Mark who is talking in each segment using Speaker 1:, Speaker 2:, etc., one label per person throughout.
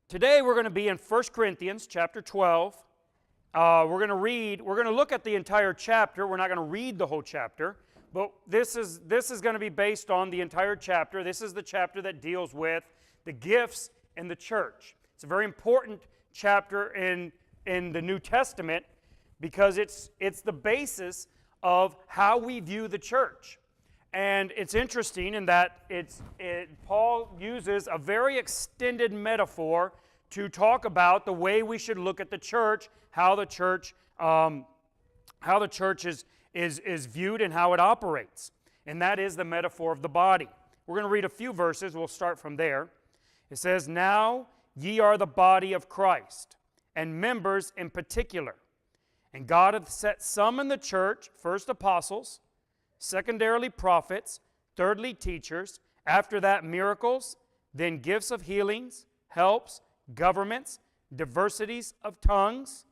Speaker 1: Today we're going to be in 1 Corinthians chapter 12. We're going to look at the entire chapter. We're not going to read the whole chapter, but this is going to be based on the entire chapter. This is the chapter that deals with the gifts in the church. It's a very important chapter in the New Testament because it's the basis of how we view the church. And it's interesting in that Paul uses a very extended metaphor to talk about the way we should look at the church, how the church is viewed and how it operates. And that is the metaphor of the body. We're going to read a few verses. We'll start from there. It says, "Now ye are the body of Christ, and members in particular. And God hath set some in the church, first apostles, secondarily prophets, thirdly teachers, after that miracles, then gifts of healings, helps, governments, diversities of tongues.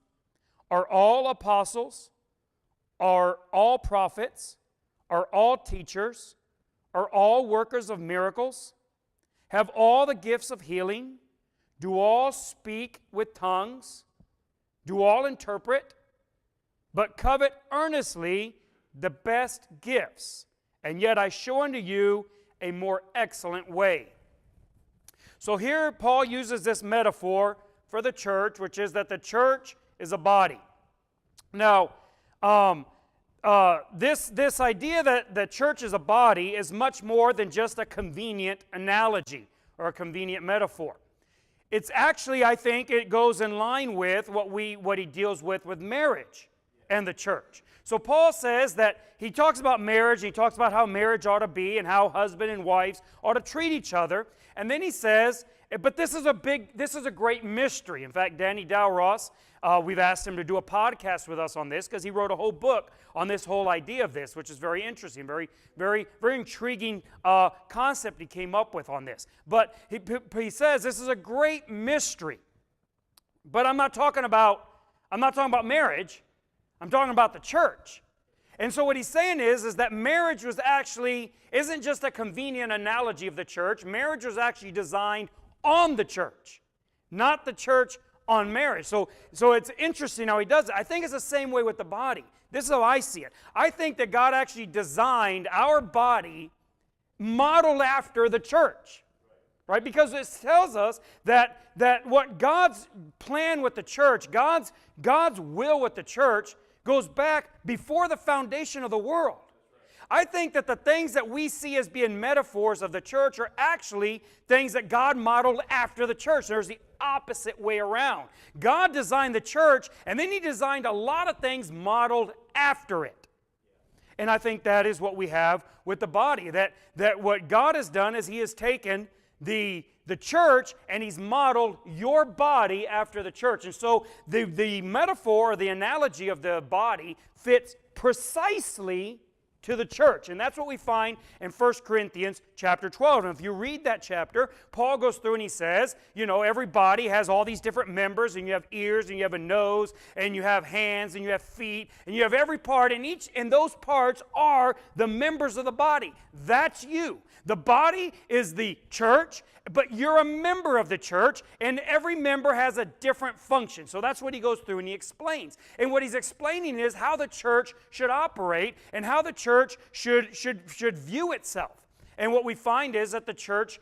Speaker 1: Are all apostles? Are all prophets? Are all teachers? Are all workers of miracles? Have all the gifts of healing? Do all speak with tongues? Do all interpret? But covet earnestly the best gifts, and yet I show unto you a more excellent way." So here Paul uses this metaphor for the church, which is that the church is a body. Now, this idea that the church is a body is much more than just a convenient analogy or a convenient metaphor. It's actually, I think, it goes in line with what he deals with marriage and the church. So Paul says that he talks about marriage, and he talks about how marriage ought to be and how husband and wives ought to treat each other. And then he says, but this is a great mystery. In fact, Danny Dowross, we've asked him to do a podcast with us on this because he wrote a whole book on this whole idea of this, which is very interesting, very, very, very intriguing concept he came up with on this. But he says this is a great mystery. But I'm not talking about marriage. I'm talking about the church. And so what he's saying is that marriage isn't just a convenient analogy of the church. Marriage was actually designed on the church, not the church on marriage. So it's interesting how he does it. I think it's the same way with the body. This is how I see it. I think that God actually designed our body modeled after the church. Right? Because it tells us that what God's plan with the church, God's will with the church, goes back before the foundation of the world. I think that the things that we see as being metaphors of the church are actually things that God modeled after the church. There's the opposite way around. God designed the church, and then He designed a lot of things modeled after it. And I think that is what we have with the body. That what God has done is He has taken the church, and He's modeled your body after the church. And so the metaphor, or the analogy of the body fits precisely to the church. And that's what we find in 1 Corinthians chapter 12. And if you read that chapter, Paul goes through and he says, every body has all these different members, and you have ears, and you have a nose, and you have hands, and you have feet, and you have every part, and those parts are the members of the body. That's you. The body is the church, but you're a member of the church, and every member has a different function. So that's what he goes through and he explains. And what he's explaining is how the church should operate and how the church should view itself. And what we find is that the church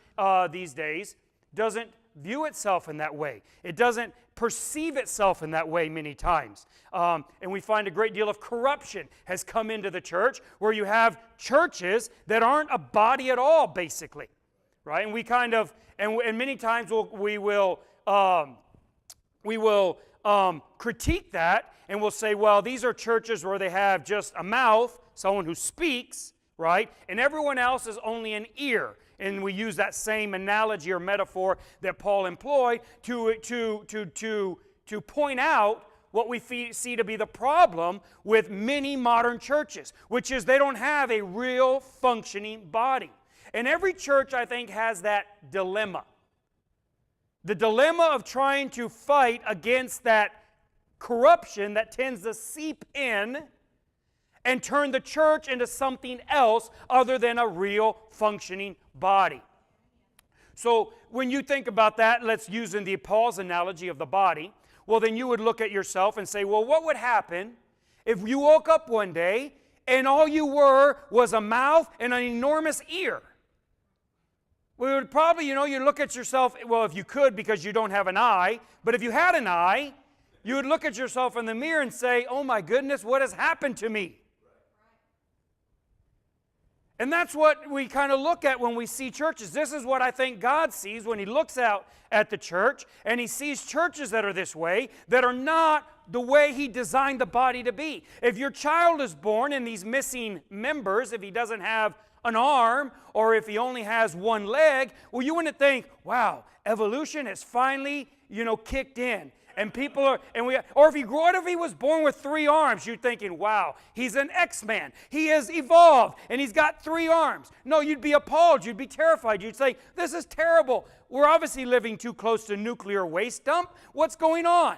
Speaker 1: these days doesn't view itself in that way. It doesn't perceive itself in that way many times. And we find a great deal of corruption has come into the church, where you have churches that aren't a body at all, basically. Right? And we kind of, and many times we will critique that, and we'll say, well, these are churches where they have just a mouth, someone who speaks, right? And everyone else is only an ear. And we use that same analogy or metaphor that Paul employed to point out what we see to be the problem with many modern churches, which is they don't have a real functioning body. And every church, I think, has that dilemma. The dilemma of trying to fight against that corruption that tends to seep in and turn the church into something else other than a real functioning body. So when you think about that, let's use in the Paul's analogy of the body, well, then you would look at yourself and say, well, what would happen if you woke up one day and all you were was a mouth and an enormous ear? We would probably, you look at yourself, well, if you could because you don't have an eye, but if you had an eye, you would look at yourself in the mirror and say, oh my goodness, what has happened to me? And that's what we kind of look at when we see churches. This is what I think God sees when He looks out at the church, and He sees churches that are this way, that are not the way He designed the body to be. If your child is born and he's missing members, if he doesn't have an arm, or if he only has one leg, well, you wouldn't think, wow, evolution has finally, kicked in. And people are, or if he was born with 3 arms, you're thinking, wow, he's an X-Man. He has evolved, and he's got 3 arms. No, you'd be appalled. You'd be terrified. You'd say, this is terrible. We're obviously living too close to nuclear waste dump. What's going on?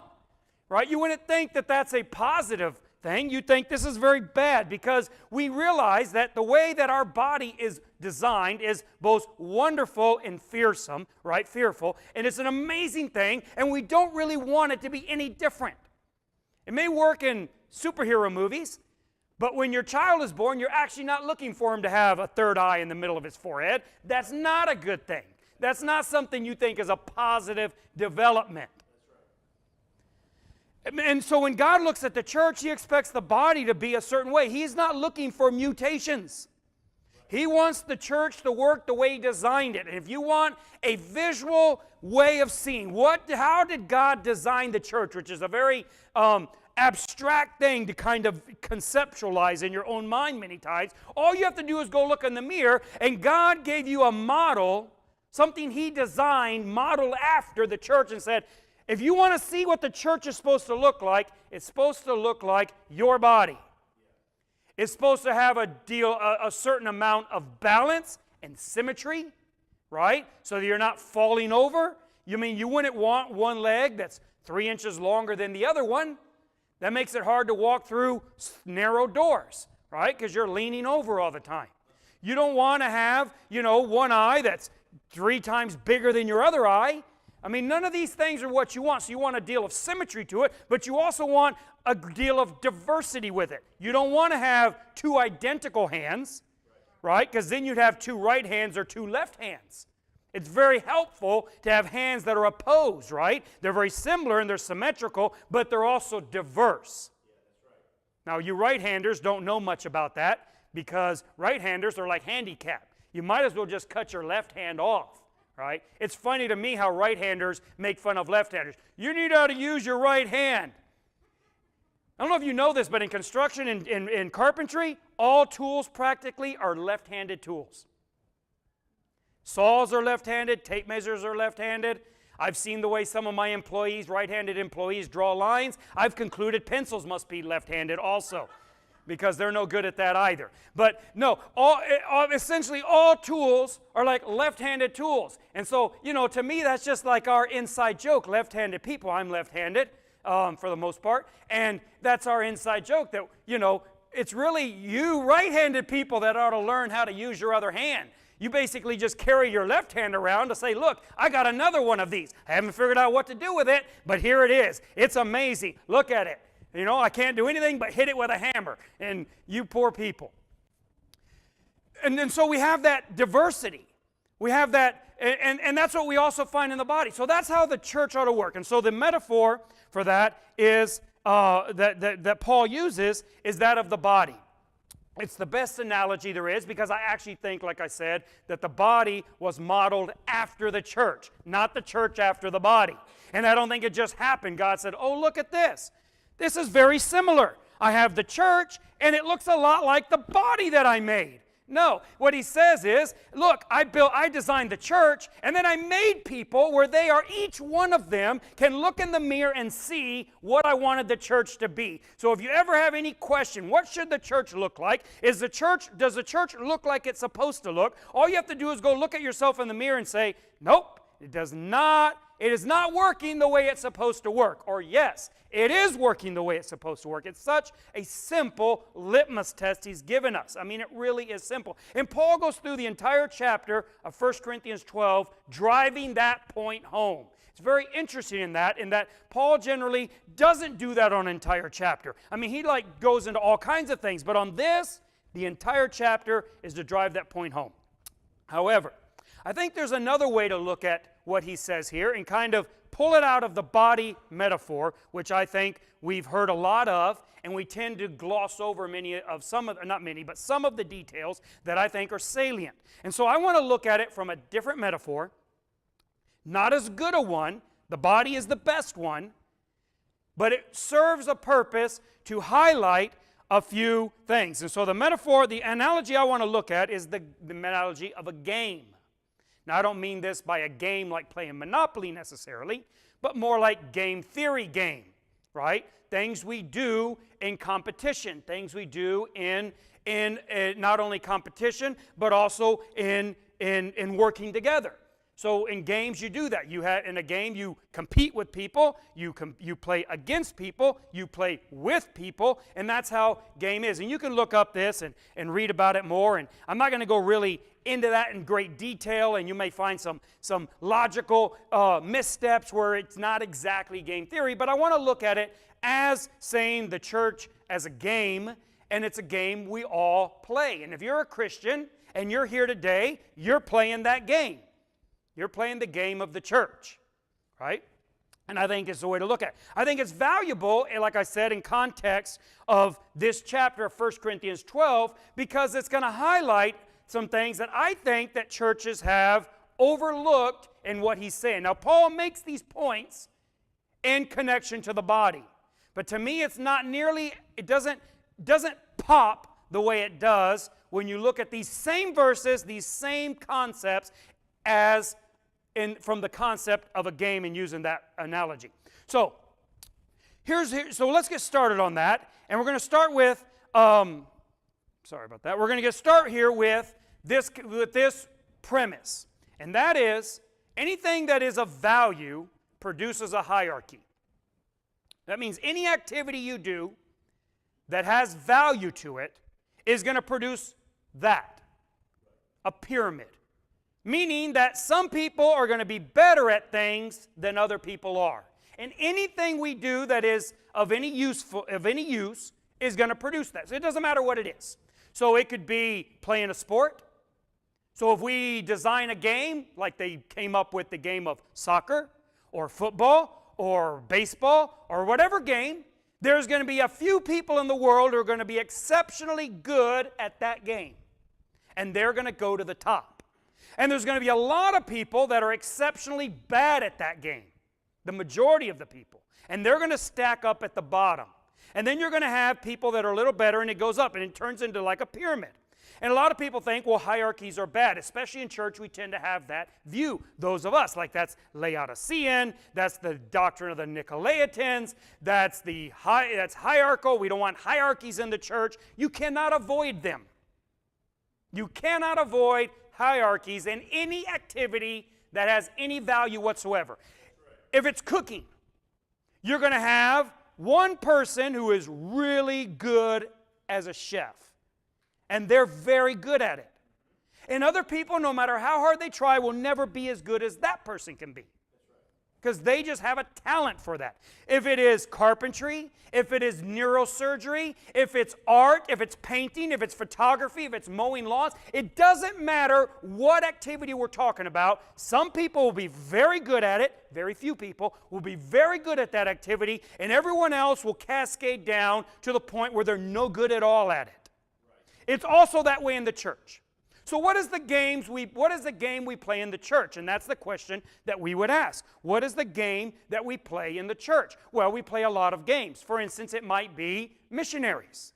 Speaker 1: Right? You wouldn't think that that's a positive thing. You'd think this is very bad, because we realize that the way that our body is designed is both wonderful and fearsome, right? Fearful. And it's an amazing thing, and we don't really want it to be any different. It may work in superhero movies, but when your child is born, you're actually not looking for him to have a 3rd eye in the middle of his forehead. That's not a good thing. That's not something you think is a positive development. And so when God looks at the church, He expects the body to be a certain way. He's not looking for mutations. He wants the church to work the way He designed it. And if you want a visual way of seeing, how did God design the church, which is a very abstract thing to kind of conceptualize in your own mind many times, all you have to do is go look in the mirror, and God gave you a model, something He designed, modeled after the church, and said, if you want to see what the church is supposed to look like, it's supposed to look like your body. It's supposed to have a certain amount of balance and symmetry, right? So that you're not falling over. You wouldn't want one leg that's 3 inches longer than the other one. That makes it hard to walk through narrow doors, right? Because you're leaning over all the time. You don't want to have, one eye that's 3 times bigger than your other eye. None of these things are what you want. So you want a deal of symmetry to it, but you also want a deal of diversity with it. You don't want to have 2 identical hands, right? Because then you'd have 2 right hands or 2 left hands. It's very helpful to have hands that are opposed, right? They're very similar and they're symmetrical, but they're also diverse. Now, you right-handers don't know much about that, because right-handers are like handicapped. You might as well just cut your left hand off. Right? It's funny to me how right-handers make fun of left-handers. You need how to use your right hand. I don't know if you know this, but in construction and in carpentry, all tools practically are left-handed tools. Saws are left-handed, tape measures are left-handed. I've seen the way some of my employees, right-handed employees, draw lines. I've concluded pencils must be left-handed also, because they're no good at that either. But no, essentially all tools are like left-handed tools. And so, to me, that's just like our inside joke, left-handed people. I'm left-handed for the most part. And that's our inside joke that, it's really you right-handed people that ought to learn how to use your other hand. You basically just carry your left hand around to say, look, I got another one of these. I haven't figured out what to do with it, but here it is. It's amazing. Look at it. I can't do anything but hit it with a hammer. And you poor people. And then so we have that diversity. We have that, and that's what we also find in the body. So that's how the church ought to work. And so the metaphor for that is that Paul uses is that of the body. It's the best analogy there is, because I actually think, like I said, that the body was modeled after the church, not the church after the body. And I don't think it just happened. God said, oh, look at this. This is very similar. I have the church, and it looks a lot like the body that I made. No, what he says is, look, I designed the church, and then I made people where they are, each one of them can look in the mirror and see what I wanted the church to be. So if you ever have any question, what should the church look like? Does the church look like it's supposed to look? All you have to do is go look at yourself in the mirror and say, nope, it does not it is not working the way it's supposed to work. Or yes, it is working the way it's supposed to work. It's such a simple litmus test he's given us. I mean, it really is simple. And Paul goes through the entire chapter of 1 Corinthians 12, driving that point home. It's very interesting in that Paul generally doesn't do that on an entire chapter. I mean, he goes into all kinds of things, but on this, the entire chapter is to drive that point home. However, I think there's another way to look at what he says here and kind of pull it out of the body metaphor, which I think we've heard a lot of, and we tend to gloss over some of the details that I think are salient. And so I want to look at it from a different metaphor, not as good a one. The body is the best one, but it serves a purpose to highlight a few things. And so the metaphor, the analogy I want to look at is the analogy of a game. Now, I don't mean this by a game like playing Monopoly necessarily, but more like game theory game, right? Things we do in competition, things we do in not only competition, but also in working together. So in games you do that. In a game you compete with people, you play against people, you play with people, and that's how game is. And you can look up this and read about it more, and I'm not going to go really into that in great detail, and you may find some logical missteps where it's not exactly game theory, but I want to look at it as saying the church as a game, and it's a game we all play. And if you're a Christian and you're here today, you're playing that game. You're playing the game of the church, right? And I think it's the way to look at it. I think it's valuable, like I said, in context of this chapter of 1 Corinthians 12, because it's going to highlight some things that I think that churches have overlooked in what he's saying. Now, Paul makes these points in connection to the body. But to me, it doesn't pop the way it does when you look at these same verses, these same concepts, from the concept of a game and using that analogy. So let's get started on that, and we're going to start with sorry about that. We're going to start here with this premise, and that is anything that is of value produces a hierarchy. That means any activity you do that has value to it is going to produce that, a pyramid. Meaning that some people are going to be better at things than other people are. And anything we do that is of any use is going to produce that. So it doesn't matter what it is. So it could be playing a sport. So if we design a game, like they came up with the game of soccer or football or baseball or whatever game, there's going to be a few people in the world who are going to be exceptionally good at that game. And they're going to go to the top. And there's going to be a lot of people that are exceptionally bad at that game, the majority of the people. And they're going to stack up at the bottom. And then you're going to have people that are a little better, and it goes up, and it turns into like a pyramid. And a lot of people think, well, hierarchies are bad. Especially in church, we tend to have that view. Those of us, like that's Laodicean, that's the doctrine of the Nicolaitans, that's hierarchical. We don't want hierarchies in the church. You cannot avoid them. You cannot avoid hierarchies in any activity that has any value whatsoever. If it's cooking, you're going to have one person who is really good as a chef, and they're very good at it. And other people, no matter how hard they try, will never be as good as that person can be, because they just have a talent for that. If it is carpentry, if it is neurosurgery, if it's art, if it's painting, if it's photography, if it's mowing lawns, it doesn't matter what activity we're talking about. Some people will be very good at it, very few people will be very good at that activity, and everyone else will cascade down to the point where they're no good at all at it. It's also that way in the church. So what is the game we play in the church? And that's the question that we would ask. What is the game that we play in the church? Well, we play a lot of games. For instance, it might be missionaries.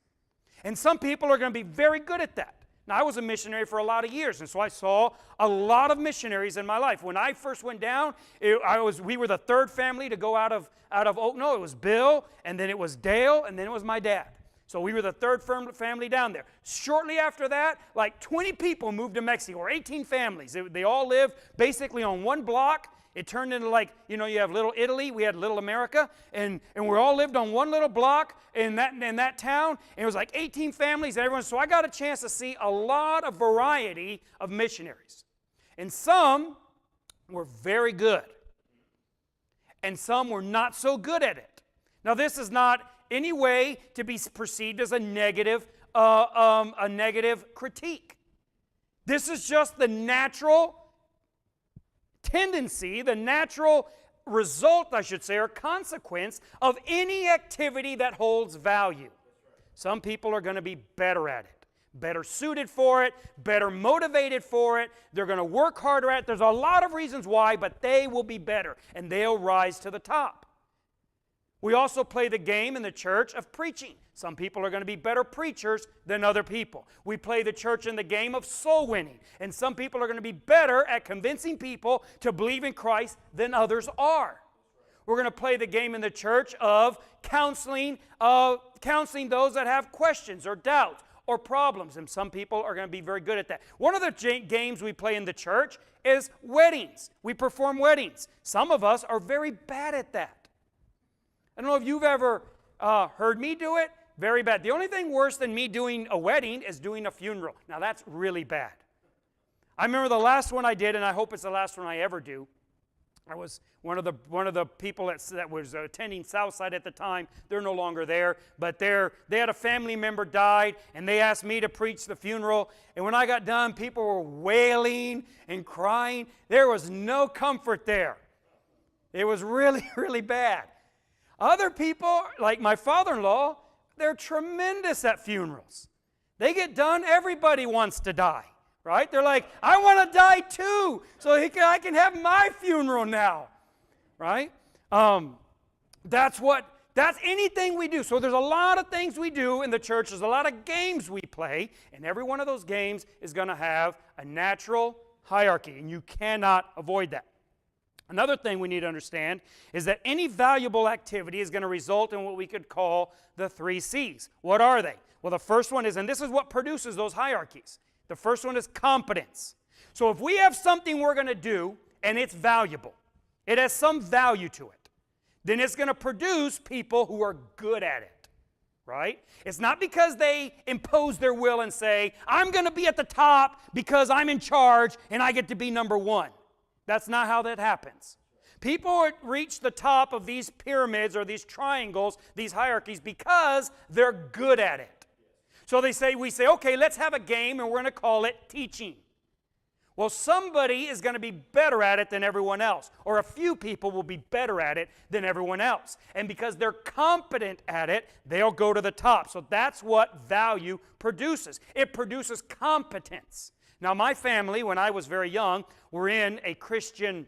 Speaker 1: And some people are going to be very good at that. Now, I was a missionary for a lot of years, and so I saw a lot of missionaries in my life. When I first went down, we were the third family to go out of Oakno. It was Bill, and then it was Dale, and then it was my dad. So we were the third family down there. Shortly after that, like 20 people moved to Mexico, or 18 families. They all lived basically on one block. It turned into like, you have Little Italy, we had Little America, and we all lived on one little block in that town, and it was like 18 families and everyone. So I got a chance to see a lot of variety of missionaries. And some were very good, and some were not so good at it. Now this is not any way to be perceived as a negative critique. This is just the natural tendency, the natural result, I should say, or consequence of any activity that holds value. Some people are going to be better at it, better suited for it, better motivated for it. They're going to work harder at it. There's a lot of reasons why, but they will be better, and they'll rise to the top. We also play the game in the church of preaching. Some people are going to be better preachers than other people. We play the church in the game of soul winning. And some people are going to be better at convincing people to believe in Christ than others are. We're going to play the game in the church of counseling those that have questions or doubts or problems. And some people are going to be very good at that. One of the games we play in the church is weddings. We perform weddings. Some of us are very bad at that. I don't know if you've ever heard me do it. Very bad. The only thing worse than me doing a wedding is doing a funeral. Now that's really bad. I remember the last one I did, and I hope it's the last one I ever do. I was one of the people that was attending Southside at the time. They're no longer there, but they had a family member died, and they asked me to preach the funeral. And when I got done, people were wailing and crying. There was no comfort there. It was really, really bad. Other people, like my father-in-law, they're tremendous at funerals. They get done, everybody wants to die, right? They're like, I want to die too, so I can have my funeral now, right? That's anything we do. So there's a lot of things we do in the church. There's a lot of games we play, and every one of those games is going to have a natural hierarchy, and you cannot avoid that. Another thing we need to understand is that any valuable activity is going to result in what we could call the 3 C's. What are they? Well, the first one is, and this is what produces those hierarchies, the first one is competence. So if we have something we're going to do and it's valuable, it has some value to it, then it's going to produce people who are good at it, right? It's not because they impose their will and say, I'm going to be at the top because I'm in charge and I get to be number one. That's not how that happens. People reach the top of these pyramids or these triangles, these hierarchies, because they're good at it. So we say, okay, let's have a game and we're going to call it teaching. Well, somebody is going to be better at it than everyone else, or a few people will be better at it than everyone else. And because they're competent at it, they'll go to the top. So that's what value produces. It produces competence. Now, my family, when I was very young, were in a Christian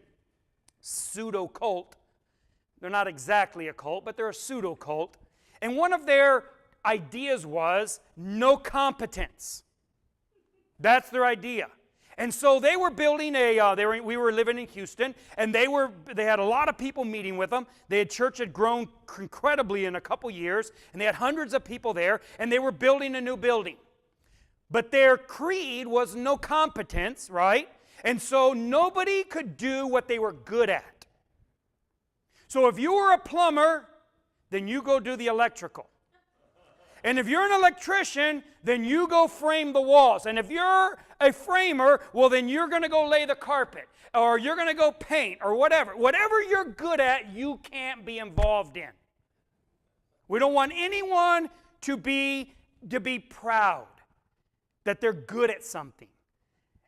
Speaker 1: pseudo-cult. They're not exactly a cult, but they're a pseudo-cult. And one of their ideas was no competence. That's their idea. And so they were building we were living in Houston, and they had a lot of people meeting with them. Church had grown incredibly in a couple years, and they had hundreds of people there, and they were building a new building. But their creed was no competence, right? And so nobody could do what they were good at. So if you were a plumber, then you go do the electrical. And if you're an electrician, then you go frame the walls. And if you're a framer, well, then you're going to go lay the carpet. Or you're going to go paint, or whatever. Whatever you're good at, you can't be involved in. We don't want anyone to be proud that they're good at something.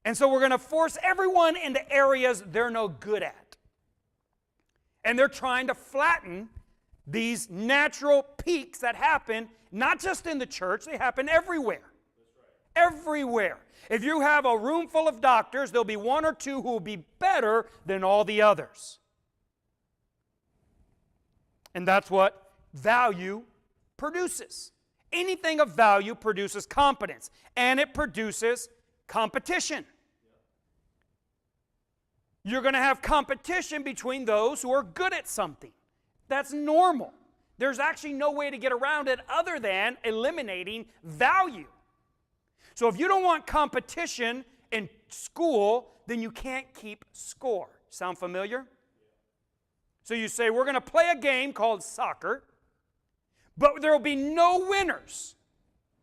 Speaker 1: And so we're going to force everyone into areas they're no good at. And they're trying to flatten these natural peaks that happen, not just in the church, they happen everywhere. Everywhere. If you have a room full of doctors, there'll be one or two who will be better than all the others. And that's what value produces. Anything of value produces competence, and it produces competition. You're going to have competition between those who are good at something. That's normal. There's actually no way to get around it other than eliminating value. So if you don't want competition in school, then you can't keep score. Sound familiar? So you say, we're going to play a game called soccer, but there will be no winners,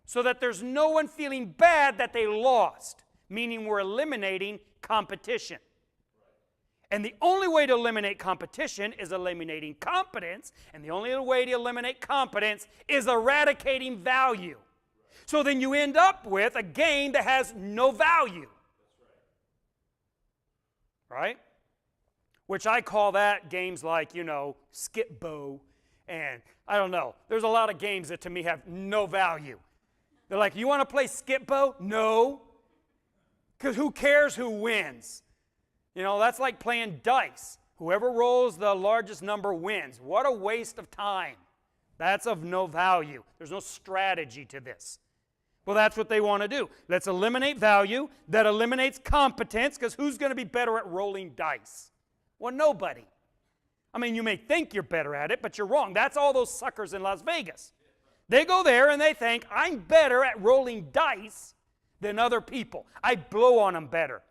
Speaker 1: so that there's no one feeling bad that they lost, meaning we're eliminating competition. And the only way to eliminate competition is eliminating competence, and the only way to eliminate competence is eradicating value. So then you end up with a game that has no value. Right? Which I call that games like, Skip Bow, and I don't know. There's a lot of games that to me have no value. They're like, you want to play Skip Bow? No. Because who cares who wins? That's like playing dice. Whoever rolls the largest number wins. What a waste of time. That's of no value. There's no strategy to this. Well, that's what they want to do. Let's eliminate value. That eliminates competence, because who's going to be better at rolling dice? Well, nobody. I mean, you may think you're better at it, but you're wrong. That's all those suckers in Las Vegas. They go there and they think, I'm better at rolling dice than other people. I blow on them better.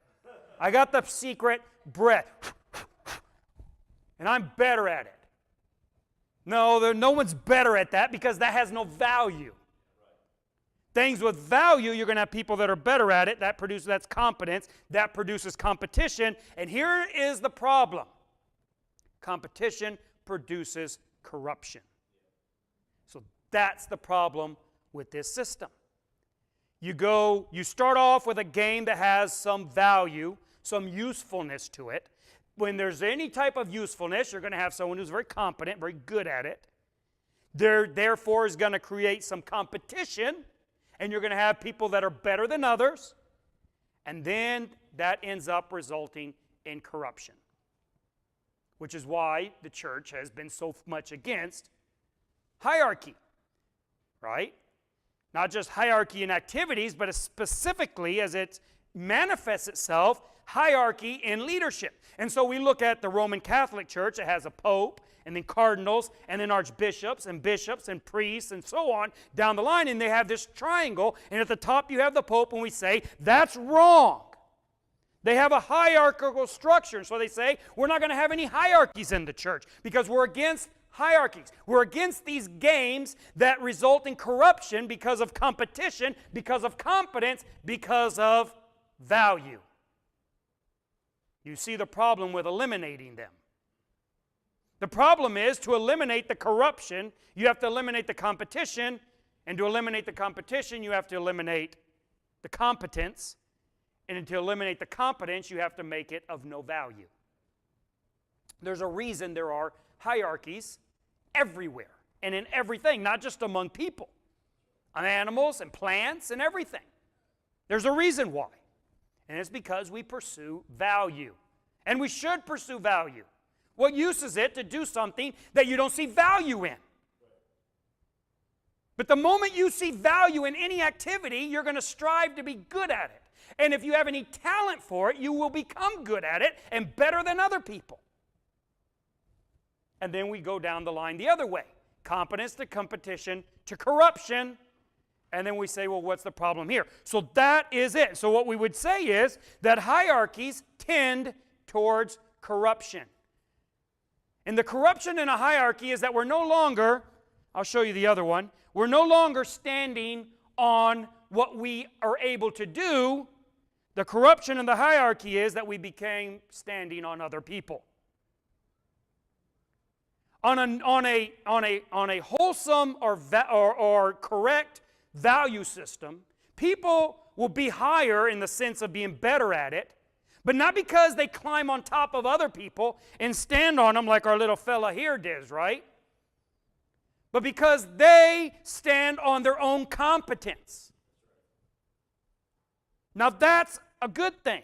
Speaker 1: I got the secret breath. And I'm better at it. No, no one's better at that, because that has no value. Things with value, you're going to have people that are better at it. That's competence. That produces competition. And here is the problem. Competition produces corruption. So that's the problem with this system. You start off with a game that has some value, some usefulness to it. When there's any type of usefulness, you're going to have someone who's very competent, very good at it. Therefore is going to create some competition, and you're going to have people that are better than others, and then that ends up resulting in corruption, which is why the church has been so much against hierarchy, right? Not just hierarchy in activities, but specifically as it manifests itself, hierarchy in leadership. And so we look at the Roman Catholic Church. It has a pope, and then cardinals, and then archbishops, and bishops, and priests, and so on down the line. And they have this triangle, and at the top you have the pope, and we say, that's wrong. They have a hierarchical structure, and so they say, we're not going to have any hierarchies in the church, because we're against hierarchies. We're against these games that result in corruption because of competition, because of competence, because of value. You see the problem with eliminating them. The problem is, to eliminate the corruption, you have to eliminate the competition, and to eliminate the competition, you have to eliminate the competence, and to eliminate the competence, you have to make it of no value. There's a reason there are hierarchies everywhere and in everything, not just among people, on animals and plants and everything. There's a reason why, and it's because we pursue value, and we should pursue value. What use is it to do something that you don't see value in? But the moment you see value in any activity, you're going to strive to be good at it. And if you have any talent for it, you will become good at it and better than other people. And then we go down the line the other way. Competence to competition to corruption. And then we say, well, what's the problem here? So that is it. So what we would say is that hierarchies tend towards corruption. And the corruption in a hierarchy is that we're no longer, I'll show you the other one, we're no longer standing on what we are able to do. The corruption in the hierarchy is that we became standing on other people. On a wholesome or correct value system, people will be higher in the sense of being better at it, but not because they climb on top of other people and stand on them like our little fella here does, right? But because they stand on their own competence. Now that's a good thing,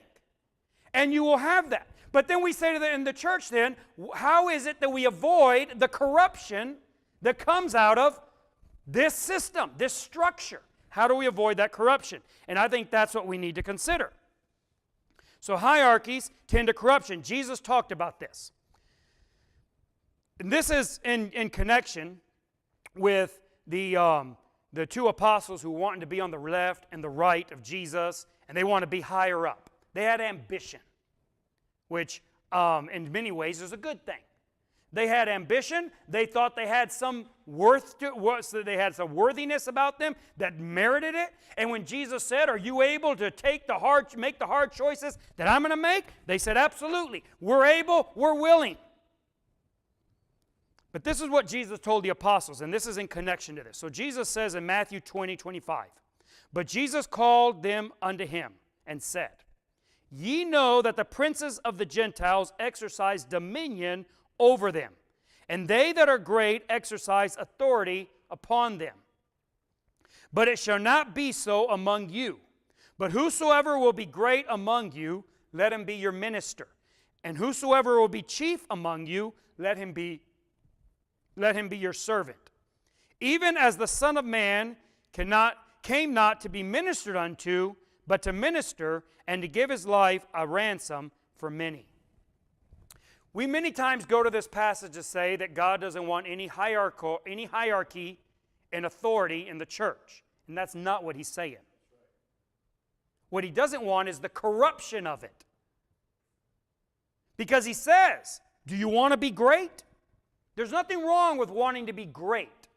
Speaker 1: and you will have that. But then we say in the church then, how is it that we avoid the corruption that comes out of this system, this structure? How do we avoid that corruption? And I think that's what we need to consider. So hierarchies tend to corruption. Jesus talked about this. And this is in connection with the two apostles who wanted to be on the left and the right of Jesus, and they want to be higher up. They had ambition, which in many ways is a good thing. They had ambition. They thought they had some worth to it, so they had some worthiness about them that merited it. And when Jesus said, "Are you able to make the hard choices that I'm going to make?" They said, "Absolutely. We're able. We're willing." But this is what Jesus told the apostles, and this is in connection to this. So Jesus says in Matthew 20:25, "But Jesus called them unto him and said, Ye know that the princes of the Gentiles exercise dominion over them, and they that are great exercise authority upon them. But it shall not be so among you. But whosoever will be great among you, let him be your minister. And whosoever will be chief among you, let him be your servant. Even as the Son of Man came not to be ministered unto, but to minister and to give his life a ransom for many." We many times go to this passage to say that God doesn't want any hierarchy and authority in the church. And that's not what he's saying. What he doesn't want is the corruption of it. Because he says, do you want to be great? There's nothing wrong with wanting to be great.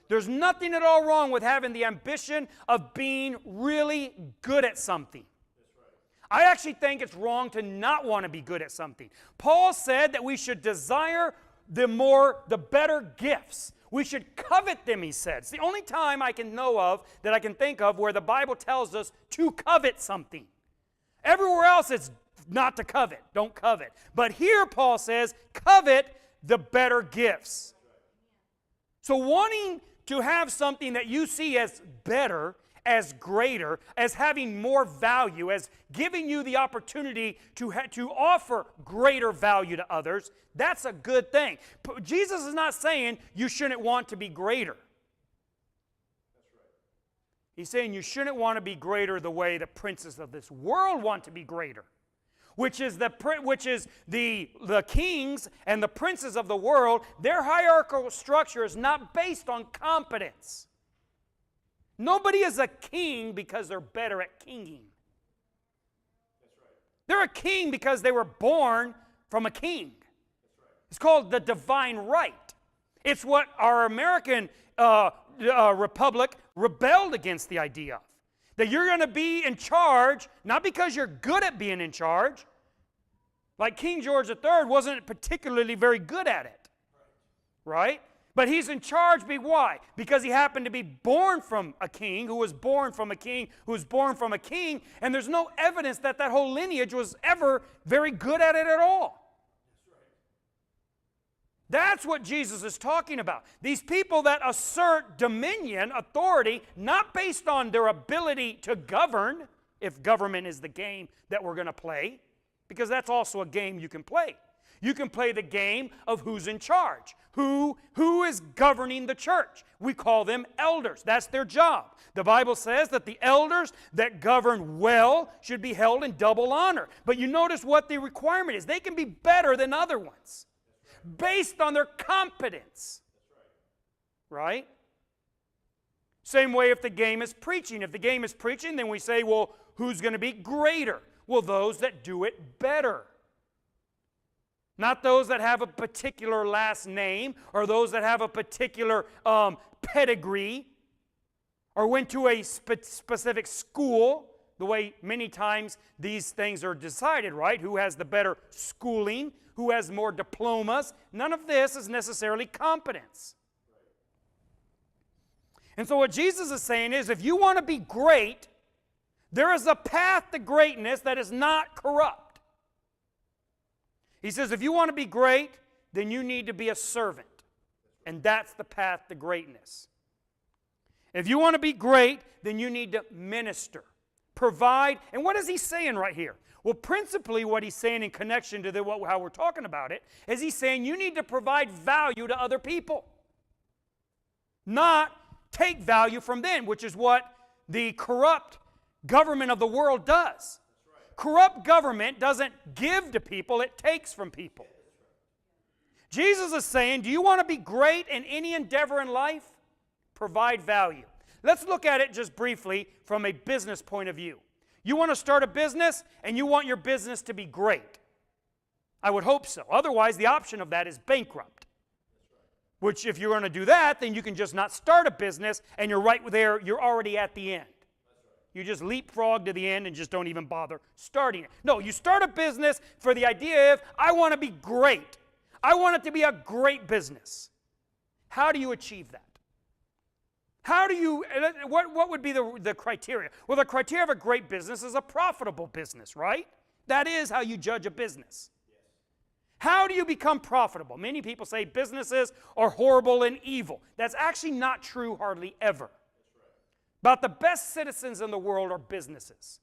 Speaker 1: There's nothing at all wrong with having the ambition of being really good at something. I actually think it's wrong to not want to be good at something. Paul said that we should desire the better gifts. We should covet them, he said. It's the only time I can think of where the Bible tells us to covet something. Everywhere else it's not to covet. Don't covet. But here Paul says, covet the better gifts. So wanting to have something that you see as better, as greater, as having more value, as giving you the opportunity to offer greater value to others, that's a good thing. Jesus is not saying you shouldn't want to be greater. That's right. He's saying you shouldn't want to be greater the way the princes of this world want to be greater, which is the kings and the princes of the world. Their hierarchical structure is not based on competence. Nobody is a king because they're better at kinging. That's right. They're a king because they were born from a king. That's right. It's called the divine right. It's what our American republic rebelled against the idea of. That you're going to be in charge, not because you're good at being in charge. Like King George III wasn't particularly very good at it. Right? But he's in charge. Why? Because he happened to be born from a king, who was born from a king, who was born from a king, and there's no evidence that whole lineage was ever very good at it at all. That's what Jesus is talking about. These people that assert dominion, authority, not based on their ability to govern, if government is the game that we're going to play, because that's also a game you can play. You can play the game of who's in charge. Who is governing the church? We call them elders. That's their job. The Bible says that the elders that govern well should be held in double honor. But you notice what the requirement is. They can be better than other ones based on their competence. Right? Same way if the game is preaching. If the game is preaching, then we say, well, who's going to be greater? Well, those that do it better. Not those that have a particular last name or those that have a particular pedigree or went to a specific school, the way many times these things are decided, right? Who has the better schooling? Who has more diplomas? None of this is necessarily competence. And so what Jesus is saying is, if you want to be great, there is a path to greatness that is not corrupt. He says, if you want to be great, then you need to be a servant. And that's the path to greatness. If you want to be great, then you need to minister, provide. And what is he saying right here? Well, principally what he's saying in connection to how we're talking about it is he's saying you need to provide value to other people. Not take value from them, which is what the corrupt government of the world does. Corrupt government doesn't give to people, it takes from people. Jesus is saying, do you want to be great in any endeavor in life? Provide value. Let's look at it just briefly from a business point of view. You want to start a business and you want your business to be great. I would hope so. Otherwise, the option of that is bankrupt. Which if you're going to do that, then you can just not start a business and you're right there, you're already at the end. You just leapfrog to the end and just don't even bother starting it. No, you start a business for the idea of, I want to be great. I want it to be a great business. How do you achieve that? How do you, what would be the criteria? Well, the criteria of a great business is a profitable business, right? That is how you judge a business. How do you become profitable? Many people say businesses are horrible and evil. That's actually not true hardly ever. About the best citizens in the world are businesses.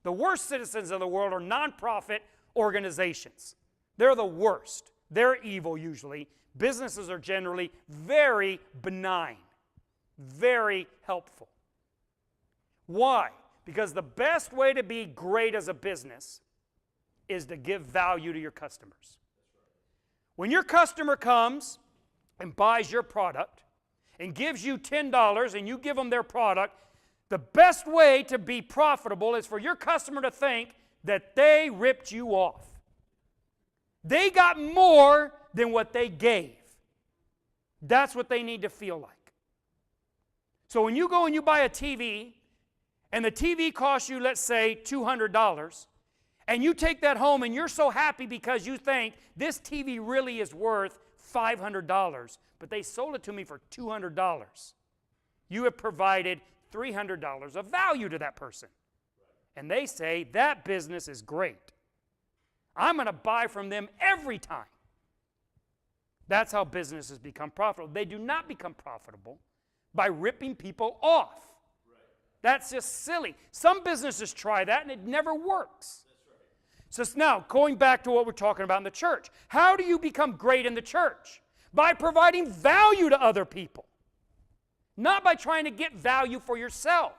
Speaker 1: The worst citizens in the world are nonprofit organizations. They're the worst. They're evil usually. Businesses are generally very benign, very helpful. Why? Because the best way to be great as a business is to give value to your customers. When your customer comes and buys your product and gives you $10 and you give them their product, the best way to be profitable is for your customer to think that they ripped you off. They got more than what they gave. That's what they need to feel like. So when you go and you buy a TV, and the TV costs you, let's say, $200, and you take that home and you're so happy because you think this TV really is worth $500, but they sold it to me for $200. You have provided $300 of value to that person. And they say, that business is great. I'm going to buy from them every time. That's how businesses become profitable. They do not become profitable by ripping people off. That's just silly. Some businesses try that and it never works. So now, going back to what we're talking about in the church. How do you become great in the church? By providing value to other people. Not by trying to get value for yourself.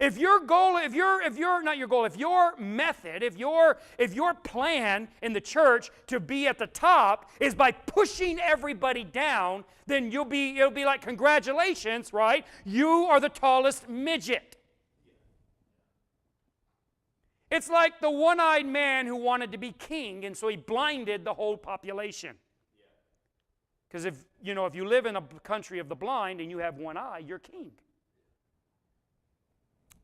Speaker 1: If your goal, if your method, if your plan in the church to be at the top is by pushing everybody down, then it'll be like, congratulations, right? You are the tallest midget. It's like the one-eyed man who wanted to be king, and so he blinded the whole population. Because if you live in a country of the blind and you have one eye, you're king.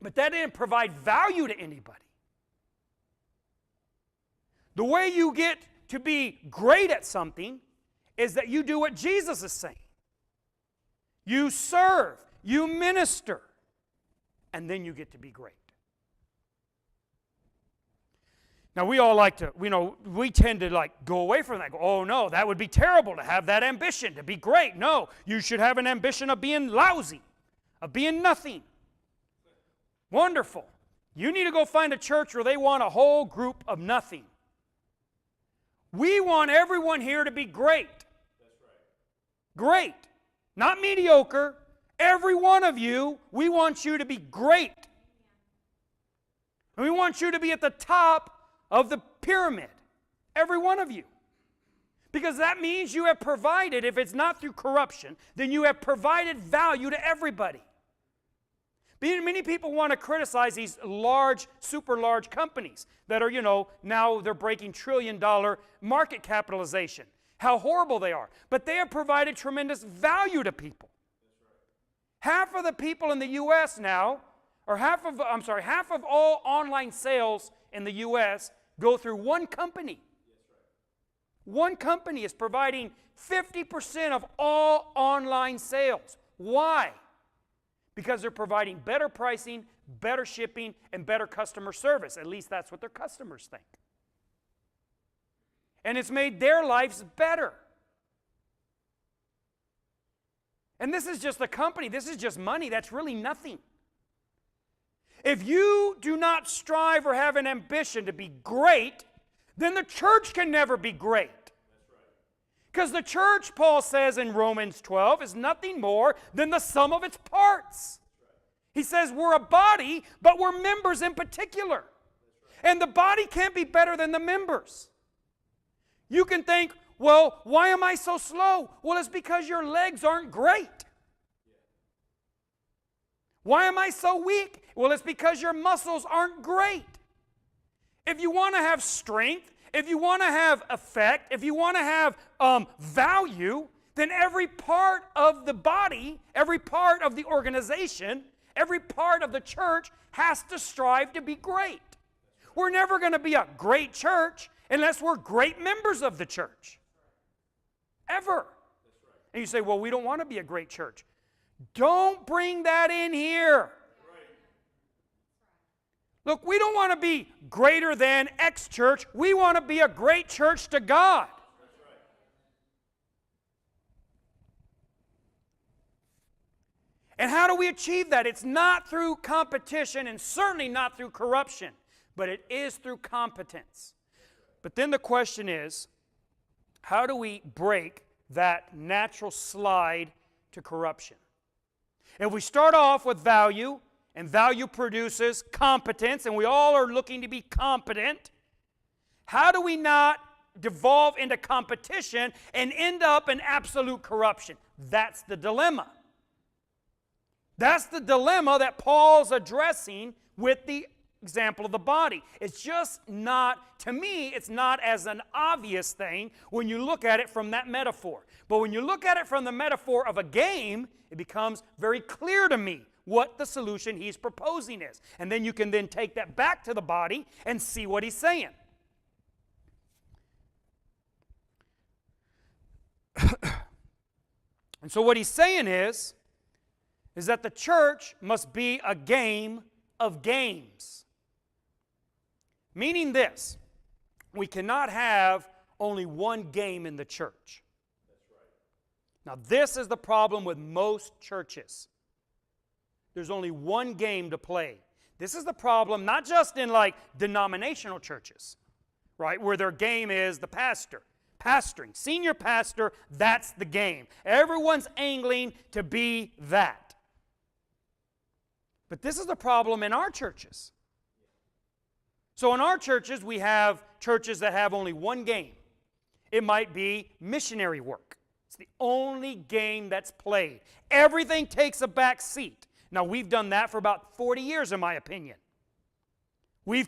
Speaker 1: But that didn't provide value to anybody. The way you get to be great at something is that you do what Jesus is saying. You serve, you minister, and then you get to be great. Now, we all like to, we tend to go away from that. Go, oh no, that would be terrible to have that ambition, to be great. No, you should have an ambition of being lousy, of being nothing. Wonderful. You need to go find a church where they want a whole group of nothing. We want everyone here to be great. That's right. Great. Not mediocre. Every one of you, we want you to be great. And we want you to be at the top of the pyramid. Every one of you. Because that means you have provided, if it's not through corruption, then you have provided value to everybody. Many people want to criticize these large, super large companies that are, now they're breaking trillion-dollar market capitalization. How horrible they are. But they have provided tremendous value to people. Half of the people in the U.S. now, or half of all online sales in the U.S. go through one company. One company is providing 50% of all online sales. Why? Because they're providing better pricing, better shipping, and better customer service. At least that's what their customers think. And it's made their lives better. And this is just a company. This is just money. That's really nothing. If you do not strive or have an ambition to be great, then the church can never be great. Because the church, Paul says in Romans 12, is nothing more than the sum of its parts. He says we're a body, but we're members in particular. And the body can't be better than the members. You can think, well, why am I so slow? Well, it's because your legs aren't great. Why am I so weak? Well, it's because your muscles aren't great. If you want to have strength, if you want to have effect, if you want to have value, then every part of the body, every part of the organization, every part of the church has to strive to be great. We're never going to be a great church unless we're great members of the church. Ever. And you say, well, we don't want to be a great church. Don't bring that in here. Look, we don't want to be greater than X church. We want to be a great church to God. And how do we achieve that? It's not through competition and certainly not through corruption, but it is through competence. But then the question is, how do we break that natural slide to corruption? If we start off with value, and value produces competence, and we all are looking to be competent, how do we not devolve into competition and end up in absolute corruption? That's the dilemma. That's the dilemma that Paul's addressing with the example of the body. It's just not, to me, it's not as an obvious thing when you look at it from that metaphor. But when you look at it from the metaphor of a game, it becomes very clear to me what the solution he's proposing is. And then you can then take that back to the body and see what he's saying. And so what he's saying is that the church must be a game of games. Meaning this, we cannot have only one game in the church. Now this is the problem with most churches. There's only one game to play. This is the problem not just in like denominational churches, right, where their game is the pastor. Pastoring, senior pastor, that's the game. Everyone's angling to be that. But this is the problem in our churches. So in our churches, we have churches that have only one game. It might be missionary work. It's the only game that's played. Everything takes a back seat. Now, we've done that for about 40 years, in my opinion. We've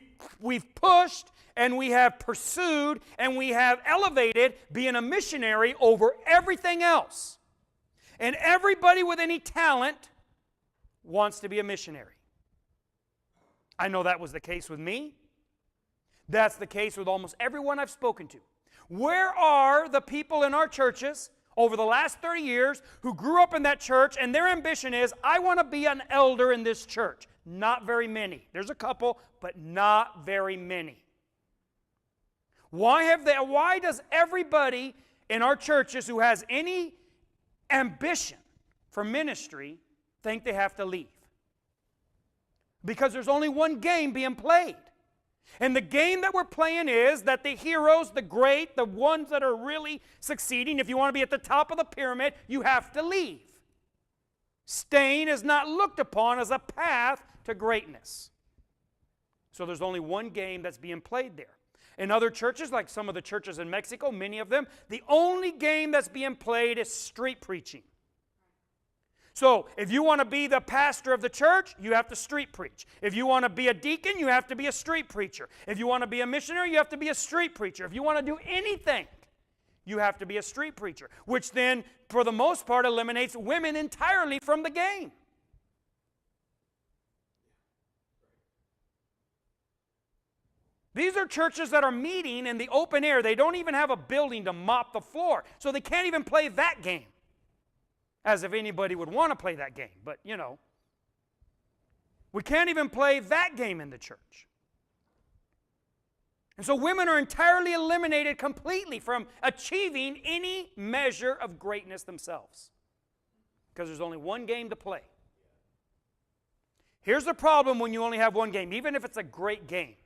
Speaker 1: pushed and we have pursued and we have elevated being a missionary over everything else. And everybody with any talent wants to be a missionary. I know that was the case with me. That's the case with almost everyone I've spoken to. Where are the people in our churches over the last 30 years who grew up in that church and their ambition is, I want to be an elder in this church? Not very many. There's a couple, but not very many. Why does everybody in our churches who has any ambition for ministry think they have to leave? Because there's only one game being played. And the game that we're playing is that the heroes, the great, the ones that are really succeeding, if you want to be at the top of the pyramid, you have to leave. Staying is not looked upon as a path to greatness. So there's only one game that's being played there. In other churches, like some of the churches in Mexico, many of them, the only game that's being played is street preaching. So, if you want to be the pastor of the church, you have to street preach. If you want to be a deacon, you have to be a street preacher. If you want to be a missionary, you have to be a street preacher. If you want to do anything, you have to be a street preacher, which then, for the most part, eliminates women entirely from the game. These are churches that are meeting in the open air. They don't even have a building to mop the floor, so they can't even play that game. As if anybody would want to play that game, but you know. We can't even play that game in the church. And so women are entirely eliminated completely from achieving any measure of greatness themselves. Because there's only one game to play. Here's the problem when you only have one game, even if it's a great game.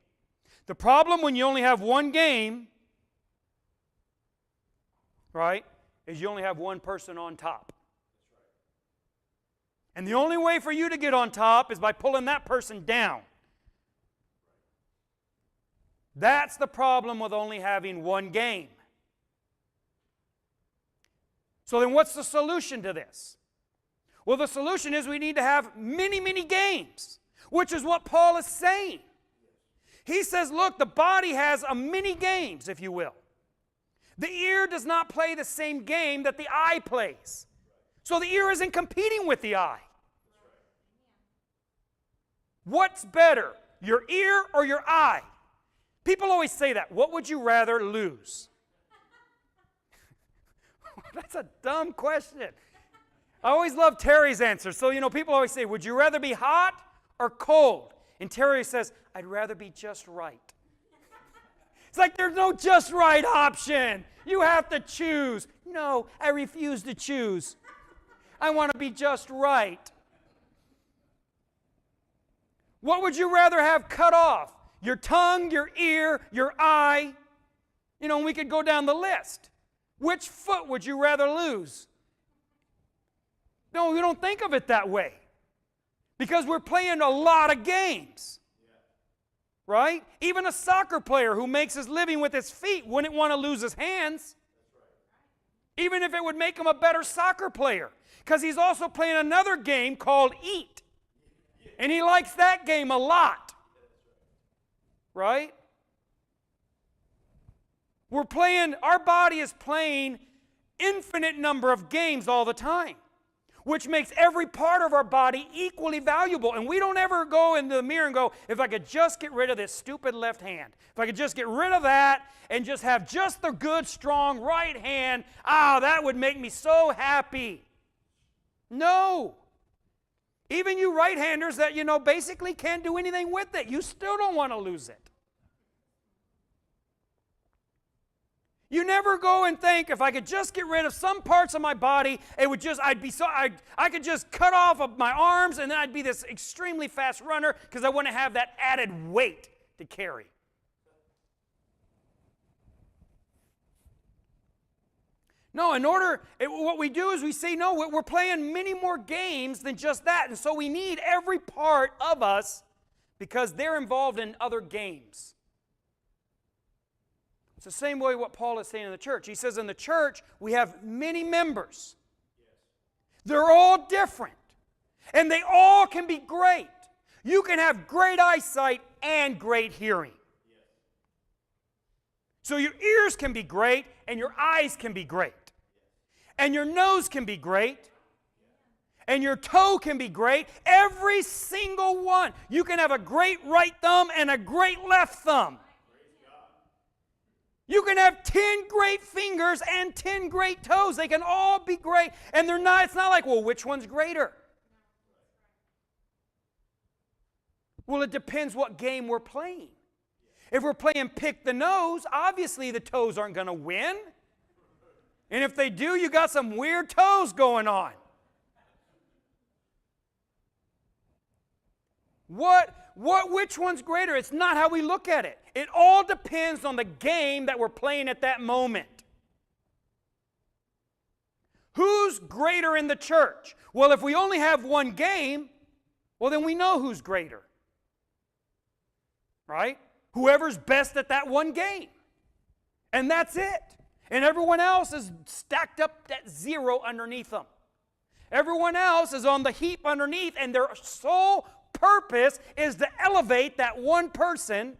Speaker 1: The problem when you only have one game, right, is you only have one person on top. And the only way for you to get on top is by pulling that person down. That's the problem with only having one game. So then what's the solution to this? Well, the solution is we need to have many, many games, which is what Paul is saying. He says, look, the body has a many games, if you will. The ear does not play the same game that the eye plays. So the ear isn't competing with the eye. What's better, your ear or your eye? People always say that. What would you rather lose? That's a dumb question. I always love Terry's answer. So, people always say, would you rather be hot or cold? And Terry says, I'd rather be just right. It's like there's no just right option. You have to choose. No, I refuse to choose. I want to be just right. What would you rather have cut off? Your tongue, your ear, your eye? And we could go down the list. Which foot would you rather lose? No, we don't think of it that way. Because we're playing a lot of games. Right? Even a soccer player who makes his living with his feet wouldn't want to lose his hands. Even if it would make him a better soccer player. Because he's also playing another game called eat. And he likes that game a lot. Right? Our body is playing infinite number of games all the time, which makes every part of our body equally valuable. And we don't ever go into the mirror and go, if I could just get rid of this stupid left hand, if I could just get rid of that and just have just the good, strong right hand, that would make me so happy. No. Even you right-handers that, basically can't do anything with it, you still don't want to lose it. You never go and think, if I could just get rid of some parts of my body, I could just cut off of my arms and then I'd be this extremely fast runner because I wouldn't have that added weight to carry. No, what we do is we say, no, we're playing many more games than just that. And so we need every part of us because they're involved in other games. It's the same way what Paul is saying in the church. He says in the church, we have many members. They're all different. And they all can be great. You can have great eyesight and great hearing. So your ears can be great and your eyes can be great. And your nose can be great. And your toe can be great. Every single one. You can have a great right thumb and a great left thumb. You can have 10 great fingers and 10 great toes. They can all be great. And it's not like, well, which one's greater? Well, it depends what game we're playing. If we're playing pick the nose, obviously the toes aren't going to win. And if they do, you got some weird toes going on. Which one's greater? It's not how we look at it. It all depends on the game that we're playing at that moment. Who's greater in the church? Well, if we only have one game, well, then we know who's greater. Right? Whoever's best at that one game. And that's it. And everyone else is stacked up at zero underneath them. Everyone else is on the heap underneath, and their sole purpose is to elevate that one person,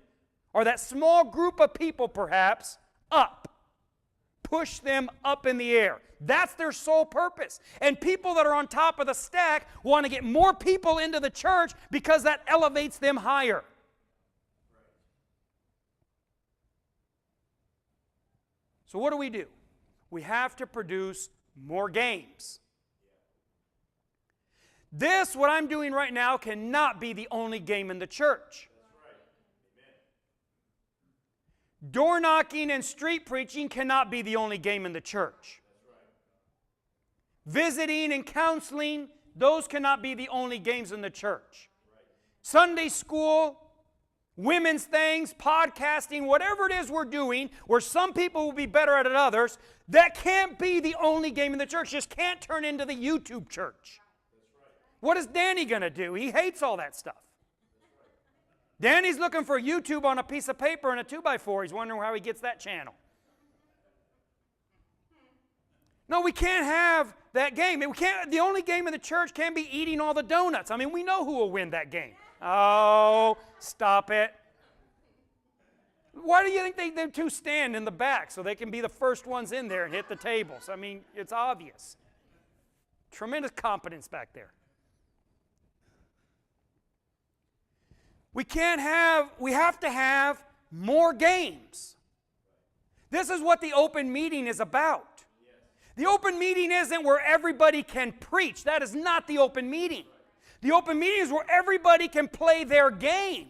Speaker 1: or that small group of people perhaps, up. Push them up in the air. That's their sole purpose. And people that are on top of the stack want to get more people into the church because that elevates them higher. So what do? We have to produce more games. This, what I'm doing right now, cannot be the only game in the church. Door knocking and street preaching cannot be the only game in the church. Visiting and counseling, those cannot be the only games in the church. Sunday school, women's things, podcasting, whatever it is we're doing, where some people will be better at it than others, that can't be the only game in the church. Just can't turn into the YouTube church. What is Danny going to do? He hates all that stuff. Danny's looking for YouTube on a piece of paper and a 2x4. He's wondering how he gets that channel. No, we can't have that game. The only game in the church can't be eating all the donuts. I mean, we know who will win that game. Oh, stop it. Why do you think they two stand in the back so they can be the first ones in there and hit the tables? I mean, it's obvious. Tremendous competence back there. We have to have more games. This is what the open meeting is about. The open meeting isn't where everybody can preach. That is not the open meeting. The open meeting is where everybody can play their game.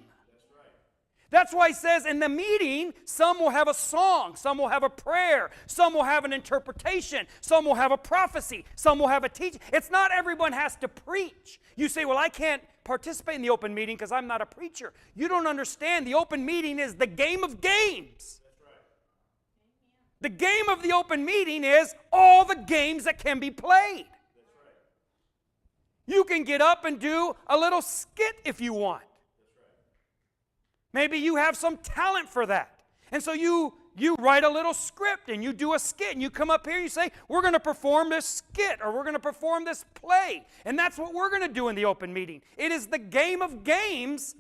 Speaker 1: That's why he says in the meeting, some will have a song, some will have a prayer, some will have an interpretation, some will have a prophecy, some will have a teaching. It's not everyone has to preach. You say, well, I can't participate in the open meeting because I'm not a preacher. You don't understand. The open meeting is the game of games. The game of the open meeting is all the games that can be played. You can get up and do a little skit if you want. Maybe you have some talent for that. And so you write a little script and you do a skit and you come up here and you say, we're going to perform this skit or we're going to perform this play. And that's what we're going to do in the open meeting. It is the game of games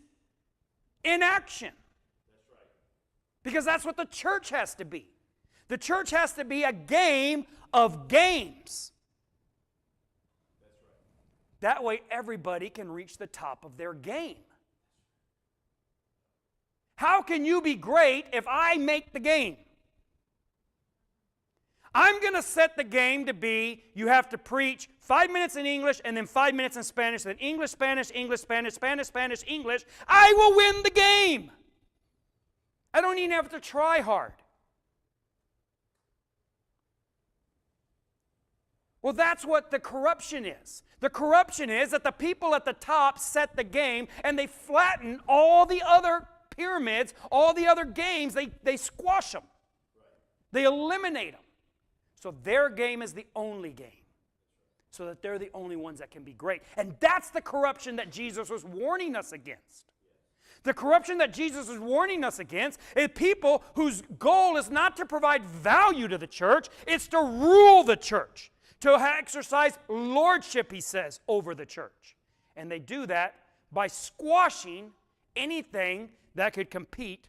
Speaker 1: in action. Because that's what the church has to be. The church has to be a game of games. That way everybody can reach the top of their game. How can you be great if I make the game? I'm going to set the game to be you have to preach 5 minutes in English and then 5 minutes in Spanish, then English, Spanish, English, Spanish, Spanish, Spanish, English. I will win the game. I don't even have to try hard. Well, that's what the corruption is. The corruption is that the people at the top set the game and they flatten all the other pyramids, all the other games, they squash them. They eliminate them. So their game is the only game. So that they're the only ones that can be great. And that's the corruption that Jesus was warning us against. The corruption that Jesus is warning us against is people whose goal is not to provide value to the church, it's to rule the church. To exercise lordship, he says, over the church. And they do that by squashing anything that could compete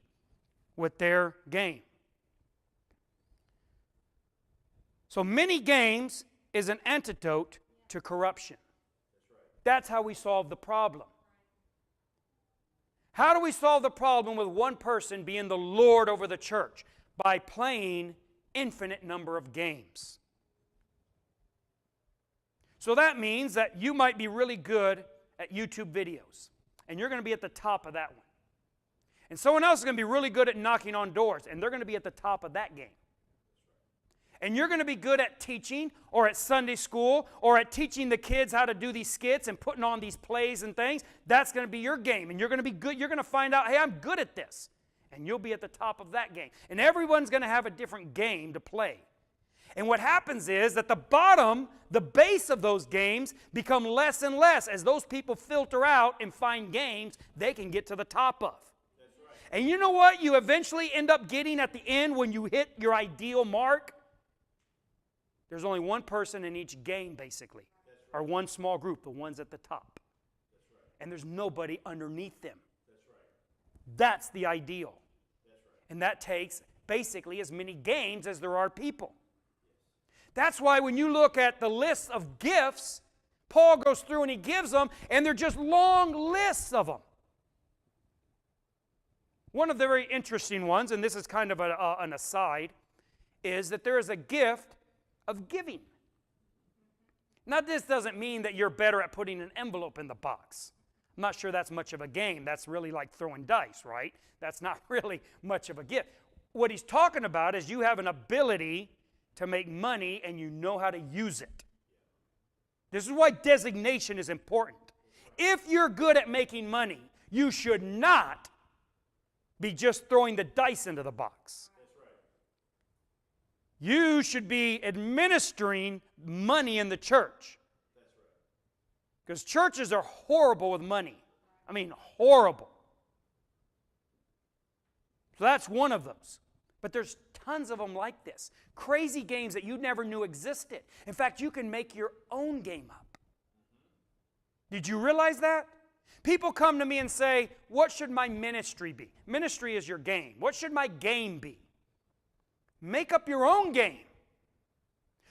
Speaker 1: with their game. So many games is an antidote to corruption. That's how we solve the problem. How do we solve the problem with one person being the Lord over the church? By playing infinite number of games. So that means that you might be really good at YouTube videos, and you're going to be at the top of that one. And someone else is going to be really good at knocking on doors, and they're going to be at the top of that game. And you're going to be good at teaching, or at Sunday school, or at teaching the kids how to do these skits and putting on these plays and things. That's going to be your game, and you're going to be good. You're going to find out, hey, I'm good at this, and you'll be at the top of that game. And everyone's going to have a different game to play. And what happens is that the base of those games become less and less as those people filter out and find games they can get to the top of. That's right. And you know what you eventually end up getting at the end when you hit your ideal mark? There's only one person in each game, basically, or one small group, the ones at the top. That's right. And there's nobody underneath them. That's right. That's the ideal. That's right. And that takes basically as many games as there are people. That's why when you look at the list of gifts, Paul goes through and he gives them, and they're just long lists of them. One of the very interesting ones, and this is kind of an aside, is that there is a gift of giving. Now, this doesn't mean that you're better at putting an envelope in the box. I'm not sure that's much of a game. That's really like throwing dice, right? That's not really much of a gift. What he's talking about is you have an ability to make money and you know how to use it. This is why designation is important. If you're good at making money, you should not be just throwing the dice into the box. You should be administering money in the church. Because churches are horrible with money. I mean, horrible. So that's one of those. But there's tons of them like this. Crazy games that you never knew existed. In fact, you can make your own game up. Did you realize that? People come to me and say, what should my ministry be? Ministry is your game. What should my game be? Make up your own game.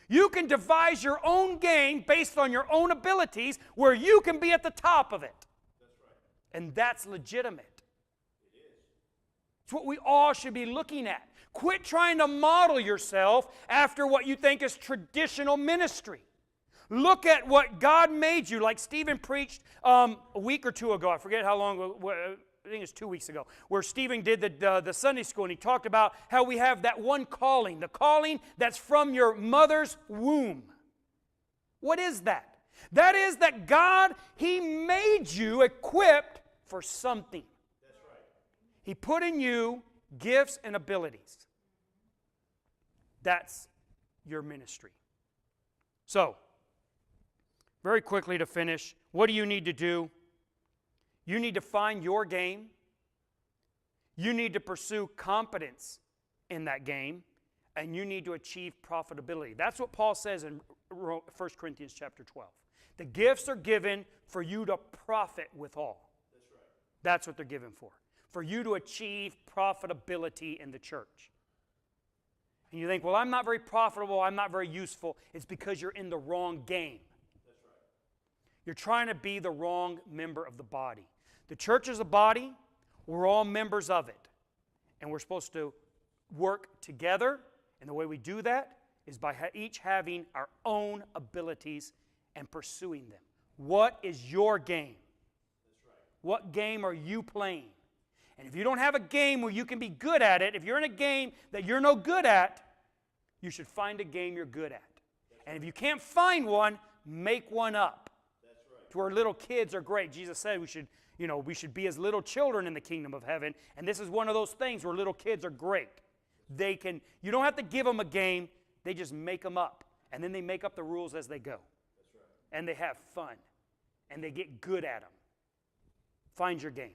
Speaker 1: You can devise your own game based on your own abilities where you can be at the top of it. That's right. And that's legitimate. It is. It's what we all should be looking at. Quit trying to model yourself after what you think is traditional ministry. Look at what God made you, like Stephen preached a week or two ago. I forget how long, I think it's 2 weeks ago, where Stephen did the Sunday school, and he talked about how we have that one calling, the calling that's from your mother's womb. What is that? That is that God, He made you equipped for something. That's right. He put in you gifts and abilities. That's your ministry. So, very quickly to finish, what do you need to do? You need to find your game. You need to pursue competence in that game. And you need to achieve profitability. That's what Paul says in 1 Corinthians chapter 12. The gifts are given for you to profit withal. That's right. That's what they're given for. For you to achieve profitability in the church. And you think, well, I'm not very profitable, I'm not very useful. It's because you're in the wrong game. That's right. You're trying to be the wrong member of the body. The church is a body. We're all members of it. And we're supposed to work together. And the way we do that is by each having our own abilities and pursuing them. What is your game? That's right. What game are you playing? And if you don't have a game where you can be good at it, if you're in a game that you're no good at, you should find a game you're good at. And if you can't find one, make one up. That's right. To where little kids are great. Jesus said we should be as little children in the kingdom of heaven. And this is one of those things where little kids are great. You don't have to give them a game. They just make them up. And then they make up the rules as they go. That's right. And they have fun. And they get good at them. Find your game.